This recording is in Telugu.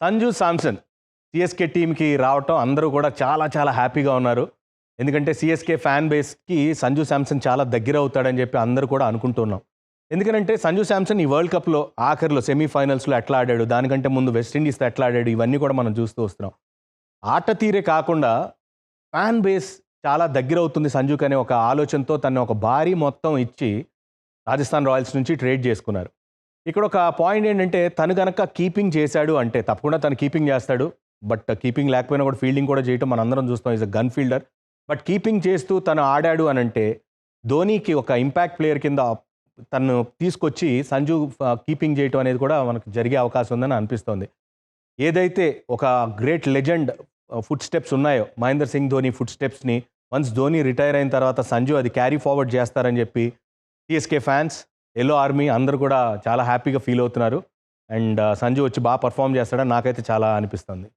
సంజు శాంసన్ సిఎస్కే టీమ్కి రావటం అందరూ కూడా చాలా చాలా హ్యాపీగా ఉన్నారు. ఎందుకంటే సిఎస్కే ఫ్యాన్ బేస్కి సంజు శాంసన్ చాలా దగ్గర అవుతాడని చెప్పి అందరూ కూడా అనుకుంటున్నాం. ఎందుకంటే సంజు శాంసన్ ఈ వరల్డ్ కప్లో ఆఖరిలో సెమీఫైనల్స్లో ఎట్లా ఆడాడు, దానికంటే ముందు వెస్టిండీస్తో ఎట్లా ఆడాడు, ఇవన్నీ కూడా మనం చూస్తూ వస్తున్నాం. ఆట తీరే కాకుండా ఫ్యాన్ బేస్ చాలా దగ్గర అవుతుంది సంజుకి అనే ఒక ఆలోచనతో తను ఒక భారీ మొత్తం ఇచ్చి రాజస్థాన్ రాయల్స్ నుంచి ట్రేడ్ చేసుకున్నారు. ఇక్కడ ఒక పాయింట్ ఏంటంటే తను కనుక కీపింగ్ చేశాడు అంటే తప్పకుండా తను కీపింగ్ చేస్తాడు. బట్ కీపింగ్ లేకపోయినా కూడా ఫీల్డింగ్ కూడా చేయటం మనం అందరం చూస్తాం. Is a gun fielder. But keeping చేస్తూ తను ఆడాడు అని అంటే ధోనీకి ఒక ఇంపాక్ట్ ప్లేయర్ కింద తను తీసుకొచ్చి సంజు కీపింగ్ చేయటం అనేది కూడా మనకు జరిగే అవకాశం ఉందని అనిపిస్తోంది. ఏదైతే ఒక గ్రేట్ లెజెండ్ ఫుట్ స్టెప్స్ ఉన్నాయో మహేంద్ర సింగ్ ధోని ఫుట్ స్టెప్స్ని వన్స్ ధోని రిటైర్ అయిన తర్వాత సంజు అది క్యారీ ఫార్వర్డ్ చేస్తారని చెప్పి సిఎస్కే ఫ్యాన్స్, ఎల్లో ఆర్మీ అందరూ కూడా చాలా హ్యాపీగా ఫీల్ అవుతున్నారు. అండ్ సంజు వచ్చి బాగా పర్ఫామ్ చేస్తాడని నాకైతే చాలా అనిపిస్తుంది.